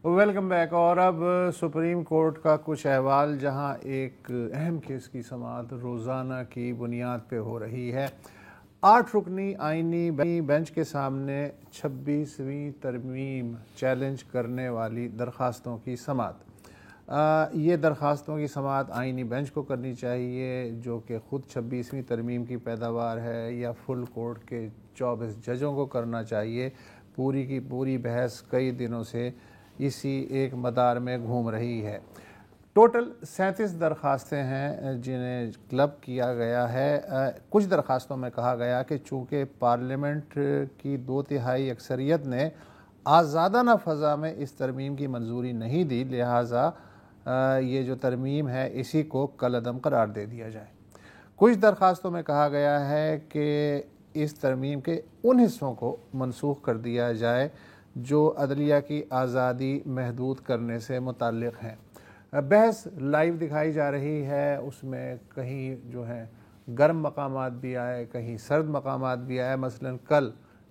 Welcome back. اور اب supreme court کا کچھ احوال جہاں ایک اہم کیس کی سماعت روزانہ کی بنیاد پہ ہو رہی ہے. 8 رکنی آئینی بینچ کے سامنے 26ویں ترمیم چیلنج کرنے والی درخواستوں کی سماعت. یہ درخواستوں کی سماعت آئینی بینچ کو کرنی چاہیے جو کہ خود 26ویں ترمیم کی پیداوار ہے، یا فل کورٹ کے 24 ججوں کو کرنا چاہیے. پوری کی پوری بحث کئی دنوں سے اسی ایک مدار میں گھوم رہی ہے. ٹوٹل 37 درخواستیں ہیں جنہیں کلب کیا گیا ہے. کچھ درخواستوں میں کہا گیا کہ چونکہ پارلیمنٹ کی 2/3 اکثریت نے آزادانہ فضا میں اس ترمیم کی منظوری نہیں دی، لہٰذا یہ جو ترمیم ہے اسی کو کالعدم قرار دے دیا جائے. کچھ درخواستوں میں کہا گیا ہے کہ اس ترمیم کے ان حصوں کو منسوخ کر دیا جائے جو عدلیہ کی آزادی محدود کرنے سے متعلق ہیں. بحث لائیو دکھائی جا رہی ہے، اس میں کہیں جو ہیں گرم مقامات بھی آئے، کہیں سرد مقامات بھی آئے. مثلا کل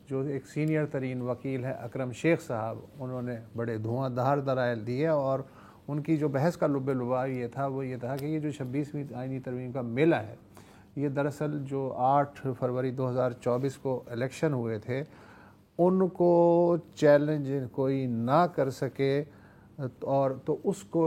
جو ایک سینئر ترین وکیل ہے اکرم شیخ صاحب، انہوں نے بڑے دھواں دھار دلائل دیے، اور ان کی جو بحث کا لب لبا یہ تھا وہ یہ تھا کہ یہ جو 26ویں آئینی ترمیم کا میلہ ہے، یہ دراصل جو 8 فروری 2024 کو الیکشن ہوئے تھے ان کو چیلنج کوئی نہ کر سکے، اور تو اس کو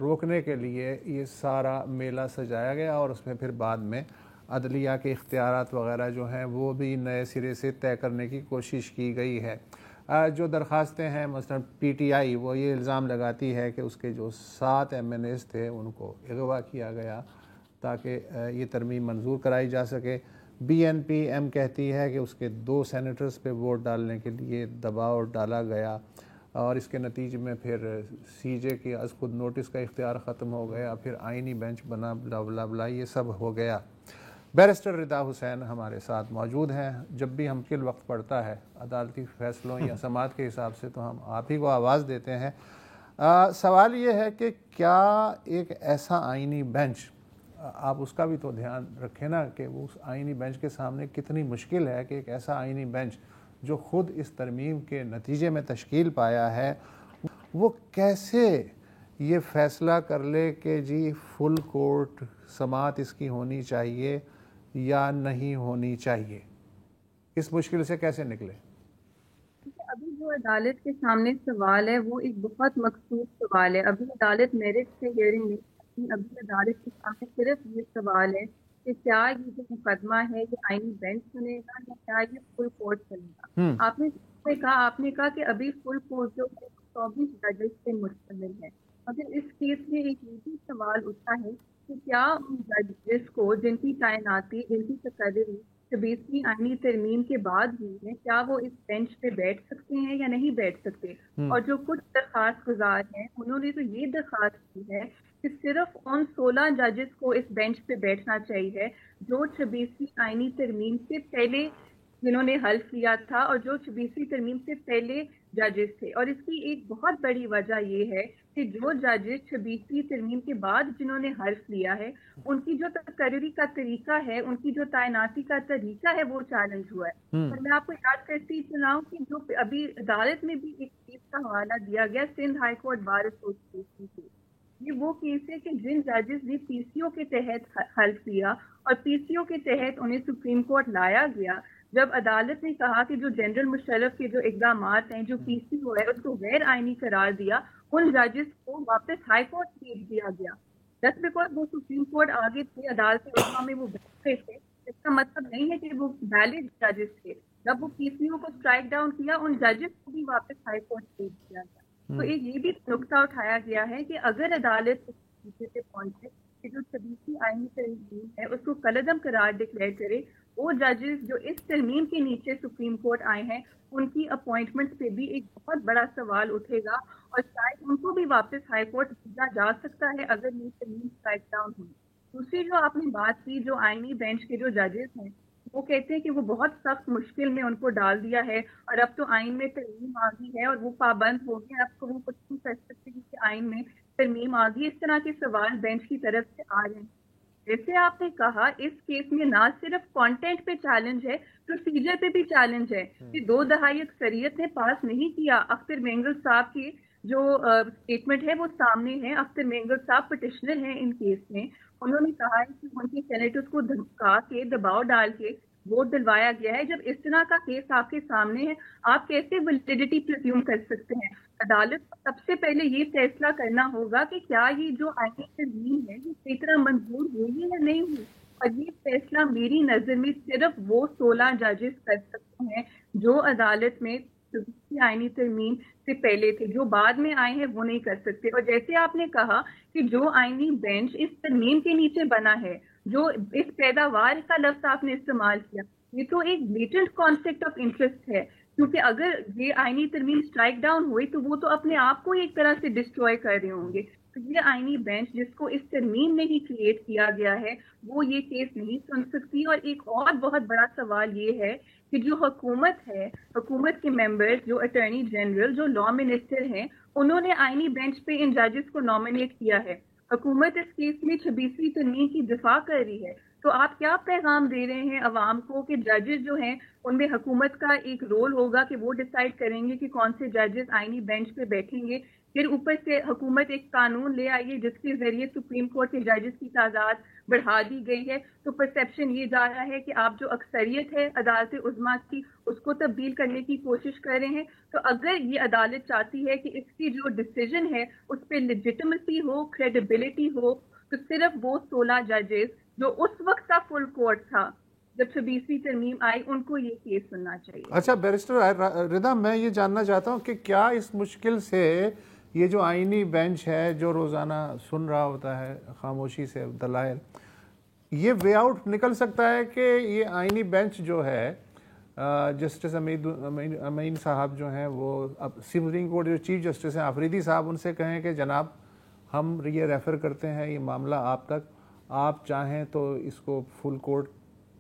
روکنے کے لیے یہ سارا میلہ سجایا گیا، اور اس میں پھر بعد میں عدلیہ کے اختیارات وغیرہ جو ہیں وہ بھی نئے سرے سے طے کرنے کی کوشش کی گئی ہے. جو درخواستیں ہیں، مثلا پی ٹی آئی وہ یہ الزام لگاتی ہے کہ اس کے جو 7 MNAs تھے ان کو اغوا کیا گیا تاکہ یہ ترمیم منظور کرائی جا سکے. بی این پی ایم کہتی ہے کہ اس کے 2 سینیٹرز پہ ووٹ ڈالنے کے لیے دباؤ ڈالا گیا، اور اس کے نتیجے میں پھر سی جے کی از خود نوٹس کا اختیار ختم ہو گیا، پھر آئینی بینچ بنا، بلا بلا بلا یہ سب ہو گیا. بیرسٹر رضا حسین ہمارے ساتھ موجود ہیں. جب بھی ہم کل وقت پڑتا ہے عدالتی فیصلوں یا سماعت کے حساب سے تو ہم آپ ہی کو آواز دیتے ہیں. سوال یہ ہے کہ کیا ایک ایسا آئینی بینچ، آپ اس کا بھی تو دھیان رکھیں نا کہ وہ اس آئینی بینچ کے سامنے کتنی مشکل ہے کہ ایک ایسا آئینی بینچ جو خود اس ترمیم کے نتیجے میں تشکیل پایا ہے وہ کیسے یہ فیصلہ کر لے کہ جی فل کورٹ سماعت اس کی ہونی چاہیے یا نہیں ہونی چاہیے. اس مشکل سے کیسے نکلے؟ ابھی جو عدالت کے سامنے سوال ہے وہ ایک بہت مخصوص سوال ہے. ابھی عدالت میرٹ سے ہیئرنگ نہیں، ابھی عدالت کے سامنے صرف یہ سوال ہے کہ کیا یہ جو مقدمہ ہے یہ آئینی بینچ سنے گا یا کیا یہ فل کورٹ سنے گا. آپ نے کہا کہ ابھی فل کورٹ جو 24 ججز سے مشتمل ہے، مگر اس کیس میں ایک یہ بھی سوال اٹھا ہے کہ کیا ان ججز کو جن کی تعیناتی، جن کی تقرری 26ویں آئینی ترمیم کے بعد ہوئی ہے، کیا وہ اس بینچ پہ بیٹھ سکتے ہیں یا نہیں بیٹھ سکتے. اور جو کچھ درخواست گزار ہیں انہوں نے تو یہ درخواست کی ہے کہ صرف ان 16 ججز کو اس بینچ پہ بیٹھنا چاہیے جو 26ویں آئینی ترمیم سے پہلے جنہوں نے حلف لیا تھا اور جو 26ویں ترمیم سے پہلے ججز تھے. اور اس کی ایک بہت بڑی وجہ یہ ہے کہ جو ججز 26ویں ترمیم کے بعد جنہوں نے حلف لیا ہے ان کی جو تقرری کا طریقہ ہے، ان کی جو تعیناتی کا طریقہ ہے وہ چیلنج ہوا ہے. اور میں آپ کو یاد کرتی چلاؤں کہ جو ابھی عدالت میں بھی ایک کیس کا حوالہ دیا گیا Sindh high court bar association سے، یہ وہ کیس ہے کہ جن ججز نے پی سی او کے تحت حلف لیا اور پی سی او کے تحت انہیں سپریم کورٹ لایا گیا، جب عدالت نے کہا کہ جو جنرل مشرف کے جو اقدامات ہیں، جو پی سی او ہے اس کو غیر آئینی قرار دیا، ان ججز کو واپس ہائی کورٹ بھیج دیا گیا. جسٹ بیکاز وہ سپریم کورٹ آگے تھے، عدالت عظمیٰ میں وہ بیٹھے تھے، اس کا مطلب نہیں ہے کہ وہ ویلڈ ججز تھے. جب وہ پی سی او کو اسٹرائک ڈاؤن کیا ان ججز کو بھی واپس ہائی کورٹ بھیج دیا گیا. تو ایک یہ بھی نقطہ اٹھایا گیا ہے کہ اگر عدالت اس نتیجے سے پہنچے کہ جو 26ویں آئینی ترمیم ہے اس کو کالعدم قرار ڈکلیئر کرے، وہ ججز جو اس ترمیم کے نیچے سپریم کورٹ آئے ہیں ان کی اپوائنٹمنٹ پہ بھی ایک بہت بڑا سوال اٹھے گا، اور شاید ان کو بھی واپس ہائی کورٹ بھیجا جا سکتا ہے اگر یہ ترمیم اسٹرائک ڈاؤن ہوئی. دوسری جو آپ نے بات کی، جو آئینی بینچ کے جو ججز ہیں وہ کہتے ہیں کہ وہ بہت سخت مشکل میں ان کو ڈال دیا ہے، اور اب تو آئین میں ترمیم آ گئی ہے اور وہ پابند ہو گئے، اب تو وہ کچھ نہیں کر سکتے کہ آئین میں ترمیم آ گئی. اس طرح کے سوال بینچ کی طرف سے آ رہے ہیں. جیسے آپ نے کہا اس کیس میں نہ صرف کانٹینٹ پہ چیلنج ہے، پروسیجر پہ بھی چیلنج ہے کہ 2 دہائی اکثریت نے پاس نہیں کیا اختر مینگل صاحب کی جو اسٹیٹمنٹ ہے وہ سامنے ہے. اختر مینگر صاحب پٹیشنر ہیں ان کیس میں. انہوں نے کہا ہے کہ ان کے سینیٹرز کو دھمکا کے دباؤ ڈال کے ووٹ دلوایا گیا ہے. جب اس طرح کا کیس آپ کے سامنے ہے آپ کیسے ویلیڈیٹی پرزیوم کر سکتے ہیں؟ عدالت کو سب سے پہلے یہ فیصلہ کرنا ہوگا کہ کیا یہ جو آئینی ترمیم ہے یہ صحیح طرح منظور ہوئی ہے یا نہیں ہوئی. اور یہ فیصلہ میری نظر میں صرف وہ 16 ججز کر سکتے ہیں جو عدالت میں آئینی ترمیم سے پہلے تھے. جو بعد میں آئے ہیں وہ نہیں کر سکتے. اور جیسے آپ نے کہا کہ جو آئینی بینچ اس ترمیم کے نیچے بنا ہے، جو اس پیداوار کا لفظ آپ نے استعمال کیا، یہ تو ایک بلیٹنٹ کانفلکٹ آف انٹرسٹ ہے. کیونکہ اگر یہ آئینی ترمیم اسٹرائک ڈاؤن ہوئی تو وہ تو اپنے آپ کو ایک طرح سے ڈسٹروائے کر رہے ہوں گے. تو یہ آئینی بینچ جس کو اس ترمیم میں ہی کریٹ کیا گیا ہے وہ یہ کیس نہیں سن سکتی. اور ایک اور بہت بڑا سوال یہ ہے کہ جو حکومت ہے، حکومت کے ممبرز، جو اٹارنی جنرل، جو لا منسٹر ہیں، انہوں نے آئینی بینچ پہ ان ججز کو نامنیٹ کیا ہے. حکومت اس کیس میں 26ویں ترمیم کی دفاع کر رہی ہے. تو آپ کیا پیغام دے رہے ہیں عوام کو کہ ججز جو ہیں ان میں حکومت کا ایک رول ہوگا کہ وہ ڈیسائیڈ کریں گے کہ کون سے ججز آئینی بینچ پہ بیٹھیں گے. پھر اوپر سے حکومت ایک قانون لے آئی ہے جس کے ذریعے سپریم کورٹ کے ججز کی تعداد بڑھا دی گئی ہے. تو پرسیپشن یہ جا رہا ہے کہ آپ جو اکثریت ہے عدالت عظمیٰ کی اس کو تبدیل کرنے کی کوشش کر رہے ہیں. تو اگر یہ عدالت چاہتی ہے کہ اس کی جو ڈیسیجن ہے اس پہ لیجٹمیسی ہو، کریڈیبلٹی ہو، تو صرف وہ 16 ججز جو اس وقت کا فل کورٹ تھا جب 26ویں ترمیم آئی ان کو یہ کیس سننا چاہیے. اچھا بیرسٹر رضا، میں یہ جاننا چاہتا ہوں کہ کیا اس مشکل سے یہ جو آئینی بینچ ہے جو روزانہ سن رہا ہوتا ہے خاموشی سے دلائل، یہ وے آؤٹ نکل سکتا ہے کہ یہ آئینی بینچ جو ہے جسٹس امین صاحب جو ہیں وہ اب سپریم کورٹ جو چیف جسٹس ہیں آفریدی صاحب، ان سے کہیں کہ جناب ہم یہ ریفر کرتے ہیں یہ معاملہ آپ تک، آپ چاہیں تو اس کو فل کورٹ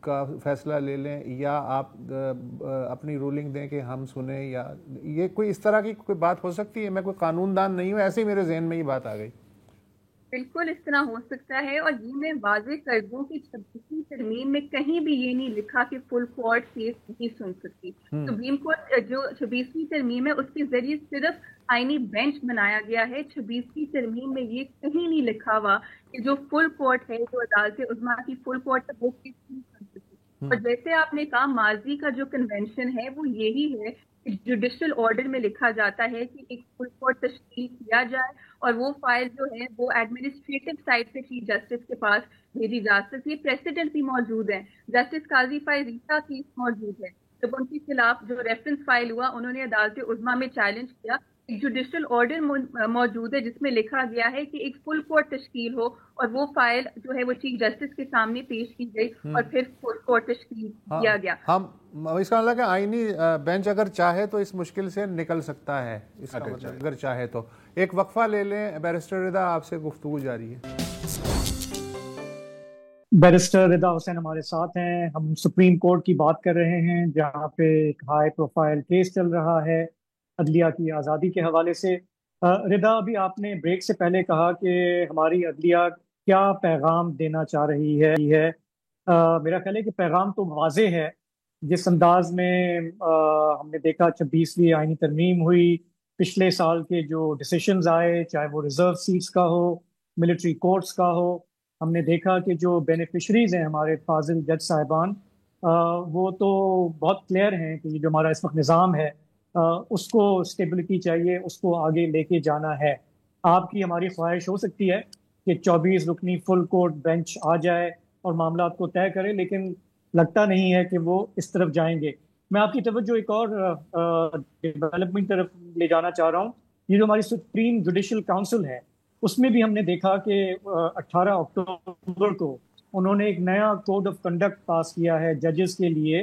کا فیصلہ لے لیں یا آپ اپنی رولنگ دیں کہ ہم سنیں، یا یہ کوئی اس طرح کی کوئی بات ہو سکتی ہے؟ میں کوئی قانون دان نہیں ہوں، ایسے ہی میرے ذہن میں یہ بات آ گئی. بالکل اس طرح ہو سکتا ہے. اور یہ میں واضح کر دوں کہ 26ویں ترمیم میں کہیں بھی یہ نہیں لکھا کہ فل کورٹ کیس نہیں سن سکتی. سپریم کورٹ جو 26ویں ترمیم ہے اس کے ذریعے صرف آئینی بینچ بنایا گیا ہے. 26ویں ترمیم میں یہ کہیں نہیں لکھا ہوا کہ جو فل کورٹ ہے، جو عدالت عظمیٰ کی فل کورٹ ہے، وہ کیس نہیں سن سکتی. اور جیسے آپ نے کہا ماضی کا جو کنونشن ہے وہ یہی ہے کہ جوڈیشل آرڈر میں لکھا جاتا ہے کہ ایک فل کورٹ تشکیل کیا جائے اور وہ فائل جو ہے وہ ایڈمنسٹریٹو سائٹ سے چیف جسٹس کے پاس بھیجی جا سکتی ہے. پریسیڈنٹ بھی موجود ہے، جسٹس قاضی فائز عیسیٰ کیس موجود ہے. جب ان کے خلاف جو ریفرنس فائل ہوا انہوں نے عدالت عظمیٰ میں چیلنج کیا. ایک جوڈیشل آرڈر موجود ہے جس میں لکھا گیا ہے کہ ایک فل کورٹ تشکیل ہو اور وہ فائل جو ہے وہ چیف جسٹس کے سامنے پیش کی گئی اور پھر فل کورٹ تشکیل کیا گیا. ہم اس کا مطلب کہ آئینی بینچ اگر چاہے تو اس مشکل سے نکل سکتا ہے، اس کا مطلب اگر چاہے تو. ایک وقفہ لے لیں. بیرسٹر رضا آپ سے گفتگو جاری ہے. بیرسٹر رضا حسین ہمارے ساتھ ہیں. ہم سپریم کورٹ کی بات کر رہے ہیں جہاں پہ ایک ہائی پروفائل کیس چل رہا ہے عدلیہ کی آزادی کے حوالے سے. رضا، ابھی آپ نے بریک سے پہلے کہا کہ ہماری عدلیہ کیا پیغام دینا چاہ رہی ہے. میرا خیال ہے کہ پیغام تو واضح ہے. جس انداز میں ہم نے دیکھا 26ویں آئینی ترمیم ہوئی، پچھلے سال کے جو ڈیسیشنز آئے چاہے وہ ریزرو سیٹس کا ہو، ملٹری کورٹس کا ہو، ہم نے دیکھا کہ جو بینیفیشریز ہیں ہمارے فاضل جج صاحبان وہ تو بہت کلیئر ہیں کہ یہ جو ہمارا اس وقت نظام ہے اس کو اسٹیبلٹی چاہیے، اس کو آگے لے کے جانا ہے. آپ کی ہماری خواہش ہو سکتی ہے کہ 24 رکنی فل کورٹ بینچ آ جائے اور معاملات کو طے کرے، لیکن لگتا نہیں ہے کہ وہ اس طرف جائیں گے. میں آپ کی توجہ ایک اور ڈیولپمنٹ طرف لے جانا چاہ رہا ہوں. یہ جو ہماری سپریم جوڈیشل کاؤنسل ہے اس میں بھی ہم نے دیکھا کہ 18 اکتوبر کو انہوں نے ایک نیا کوڈ آف کنڈکٹ پاس کیا ہے ججز کے لیے،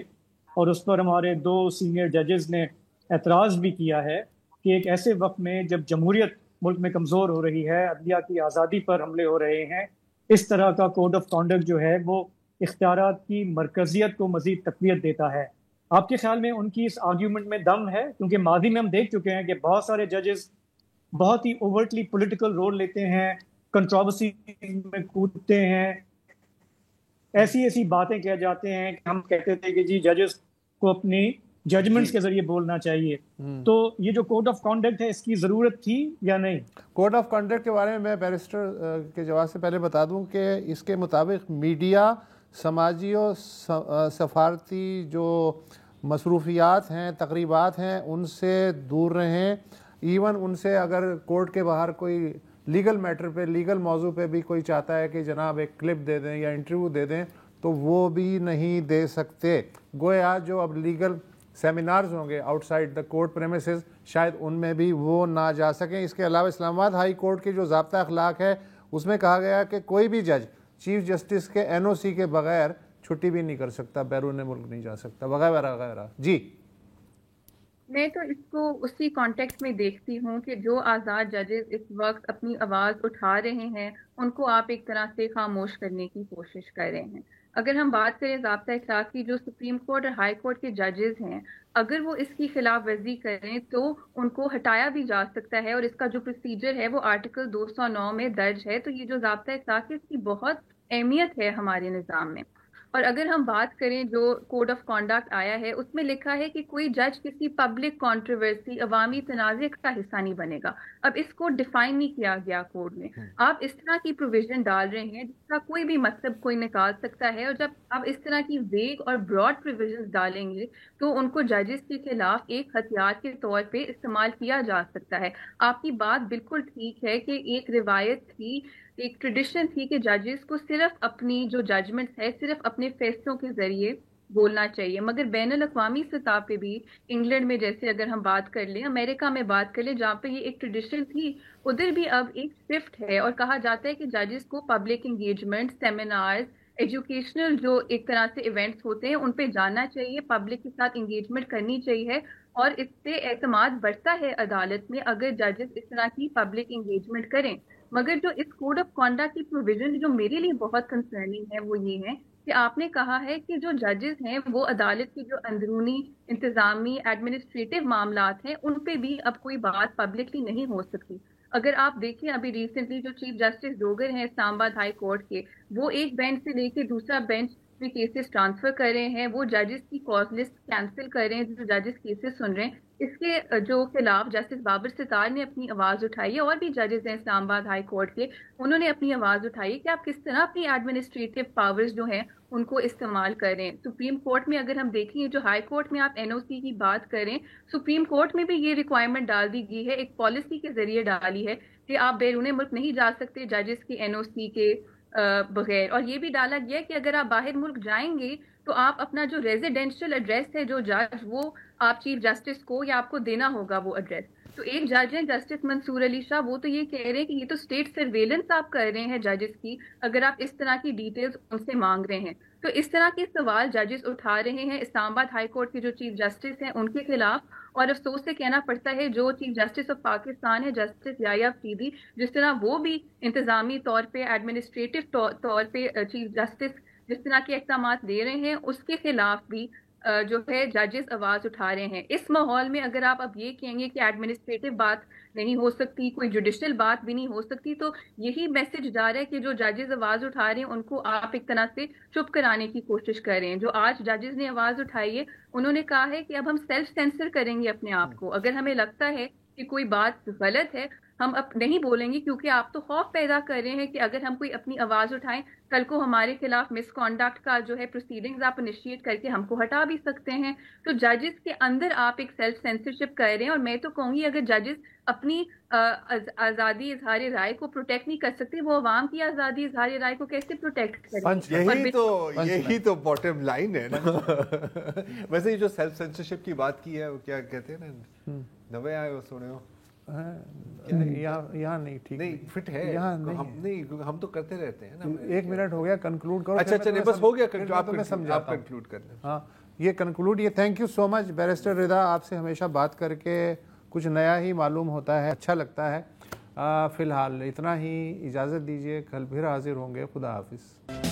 اور اس پر ہمارے 2 سینئر ججز نے اعتراض بھی کیا ہے کہ ایک ایسے وقت میں جب جمہوریت ملک میں کمزور ہو رہی ہے، عدلیہ کی آزادی پر حملے ہو رہے ہیں، اس طرح کا کوڈ آف کنڈکٹ جو ہے وہ اختیارات کی مرکزیت کو مزید تقویت دیتا ہے. آپ کے خیال میں ان کی اس آرگیومنٹ میں دم ہے؟ کیونکہ ماضی میں ہم دیکھ چکے ہیں کہ بہت سارے ججز بہت ہی اوورٹلی پولیٹیکل رول لیتے ہیں، کنٹروورسی میں کودتے ہیں، ایسی باتیں کہہ جاتے ہیں کہ ہم کہتے تھے کہ جی ججز کو اپنی ججمنٹس کے ذریعے بولنا چاہیے. تو یہ جو کوڈ آف کانڈکٹ ہے اس کی ضرورت تھی یا نہیں؟ کوڈ آف کنڈکٹ کے بارے میں بیرسٹر کے جواب سے پہلے بتا دوں کہ اس کے مطابق میڈیا، سماجی اور سفارتی جو مصروفیات ہیں، تقریبات ہیں، ان سے دور رہیں. ایون ان سے اگر کورٹ کے باہر کوئی لیگل میٹر پہ، لیگل موضوع پہ بھی کوئی چاہتا ہے کہ جناب ایک کلپ دے دیں یا انٹرویو دے دیں تو وہ بھی نہیں دے سکتے. گویا جو اب لیگل سیمینارز ہوں گے out side the court premises, شاید ان میں بھی وہ نہ جا سکیں. اس کے علاوہ اسلام آباد ہائی کورٹ کی جو ضابطہ اخلاق ہے اس میں کہا گیا کہ کوئی بھی جج چیف جسٹس کے NOC کے بغیر چھٹی بھی نہیں کر سکتا، بیرون ملک نہیں جا سکتا، وغیرہ وغیرہ. جی میں تو اس کو اسی کانٹیکسٹ میں دیکھتی ہوں کہ جو آزاد ججز اس وقت اپنی آواز اٹھا رہے ہیں ان کو آپ ایک طرح سے خاموش کرنے کی کوشش کر رہے ہیں. اگر ہم بات کریں ضابطہ اخلاق کی، جو سپریم کورٹ اور ہائی کورٹ کے ججز ہیں اگر وہ اس کی خلاف ورزی کریں تو ان کو ہٹایا بھی جا سکتا ہے، اور اس کا جو پروسیجر ہے وہ آرٹیکل 209 میں درج ہے. تو یہ جو ضابطہ اخلاق ہے اس کی بہت اہمیت ہے ہمارے نظام میں. اور اگر ہم بات کریں جو کوڈ آف کانڈکٹ آیا ہے اس میں لکھا ہے کہ کوئی جج کسی پبلک کنٹروورسی، عوامی تنازع کا حصہ نہیں بنے گا. اب اس کو ڈیفائن نہیں کیا گیا کوڈ میں. آپ اس طرح کی پروویژن ڈال رہے ہیں جس کا کوئی بھی مطلب کوئی نکال سکتا ہے، اور جب آپ اس طرح کی ویگ اور براڈ پروویژنز ڈالیں گے تو ان کو ججز کے خلاف ایک ہتھیار کے طور پہ استعمال کیا جا سکتا ہے. آپ کی بات بالکل ٹھیک ہے کہ ایک روایت تھی، ایک ٹریڈیشن تھی کہ ججز کو صرف اپنی جو ججمنٹس ہے صرف اپنے فیصلوں کے ذریعے بولنا چاہیے. مگر بین الاقوامی سطح پہ بھی انگلینڈ میں جیسے اگر ہم بات کر لیں، امریکہ میں بات کر لیں جہاں پہ یہ ایک ٹریڈیشن تھی، ادھر بھی اب ایک شفٹ ہے اور کہا جاتا ہے کہ ججز کو پبلک انگیجمنٹ، سیمینارز، ایجوکیشنل جو ایک طرح سے ایونٹس ہوتے ہیں ان پہ جانا چاہیے، پبلک کے ساتھ انگیجمنٹ کرنی چاہیے. اور اس سے اعتماد بڑھتا ہے عدالت میں اگر ججز اس طرح کی پبلک انگیجمنٹ کریں. مگر جو اس کوڈ آف کانڈکٹ کی پروویژن جو میرے لیے بہت کنسرننگ ہے وہ یہ ہے کہ آپ نے کہا ہے کہ جو ججز ہیں وہ عدالت کی جو اندرونی انتظامی ایڈمنسٹریٹو معاملات ہیں ان پہ بھی اب کوئی بات پبلکلی نہیں ہو سکتی. اگر آپ دیکھیں ابھی ریسنٹلی جو چیف جسٹس ڈوگر ہیں اسلام آباد ہائی کورٹ کے، وہ ایک بینچ سے لے کے دوسرا بینچ میں کیسز ٹرانسفر کر رہے ہیں، وہ ججز کی کاز لسٹ کینسل کر رہے ہیں جو ججز کیسز سن رہے ہیں. اس کے جو خلاف جسٹس بابر ستار نے اپنی آواز اٹھائی ہے، اور بھی ججز ہیں اسلام آباد ہائی کورٹ کے، انہوں نے اپنی آواز اٹھائی کہ آپ کس طرح اپنی ایڈمنسٹریٹو پاورز جو ہیں ان کو استعمال کریں. سپریم کورٹ میں اگر ہم دیکھیں جو ہائی کورٹ میں آپ NOC کی بات کریں، سپریم کورٹ میں بھی یہ ریکوائرمنٹ ڈال دی گئی ہے، ایک پالیسی کے ذریعے ڈالی ہے کہ آپ بیرون ملک نہیں جا سکتے ججز کے NOC کے بغیر. اور یہ بھی ڈالا گیا کہ اگر آپ باہر ملک جائیں گے تو آپ اپنا جو ریزیڈینشیل ایڈریس ہے جو جج، وہ آپ چیف جسٹس کو یا آپ کو دینا ہوگا وہ ایڈریس. تو ایک جج ہیں جسٹس منصور علی شاہ، وہ تو یہ کہہ رہے ہیں کہ یہ تو اسٹیٹ سرویلنس آپ کر رہے ہیں ججز کی اگر آپ اس طرح کی ڈیٹیلز ان سے مانگ رہے ہیں. تو اس طرح کے سوال ججز اٹھا رہے ہیں اسلام آباد ہائی کورٹ کے جو چیف جسٹس ہیں ان کے خلاف. اور افسوس سے کہنا پڑتا ہے جو چیف جسٹس آف پاکستان ہے جسٹس یحییٰ فریدی، جس طرح وہ بھی انتظامی طور پہ ایڈمنسٹریٹو طور پہ چیف جسٹس جس طرح کے اقدامات لے رہے ہیں اس کے خلاف بھی جو ہے ججز آواز اٹھا رہے ہیں. اس ماحول میں اگر آپ اب یہ کہیں گے کہ ایڈمنسٹریٹو بات نہیں ہو سکتی، کوئی جوڈیشل بات بھی نہیں ہو سکتی، تو یہی میسج جا رہا ہے کہ جو ججز آواز اٹھا رہے ہیں ان کو آپ ایک طرح سے چپ کرانے کی کوشش کر رہے ہیں. جو آج ججز نے آواز اٹھائی ہے انہوں نے کہا ہے کہ اب ہم سیلف سینسر کریں گے اپنے آپ کو. اگر ہمیں لگتا ہے کہ کوئی بات غلط ہے ہم اب نہیں بولیں گے، کیونکہ آپ تو خوف پیدا کر رہے ہیں کہ اگر ہم کوئی اپنی آواز اٹھائیں کل کو ہمارے خلاف مس کانڈکٹ کا جو ہے پروسیڈنگز آپ انیشیٹ کر کے ہم کو ہٹا بھی سکتے ہیں. تو ججز کے اندر آپ ایک سیلف سینسرشپ کر رہے ہیں. اور میں تو کہوں گی اگر ججز اپنی آزادی اظہار رائے کو پروٹیکٹ نہیں کر سکتے، وہ عوام کی آزادی اظہار رائے کو کیسے پروٹیکٹ کریں؟ یہی تو باٹم لائن ہے نا. ویسے یہ جو سیلف سینسرشپ کی بات کی ہے وہ کیا کہتے ہیں نا، نوے آئے ہو سنے ہو یہاں نہیں ٹھیک نہیں فٹ ہے، ہم تو کرتے رہتے ہیں نا. 1 منٹ ہو گیا، کنکلوڈ کرو. اچھا بس ہو گیا، آپ کنکلوڈ کر لیں. ہاں یہ کنکلوڈ. یہ thank you so much barrister Raza, آپ سے ہمیشہ بات کر کے کچھ نیا ہی معلوم ہوتا ہے، اچھا لگتا ہے. فی الحال اتنا ہی، اجازت دیجیے، کل پھر حاضر ہوں گے. خدا حافظ.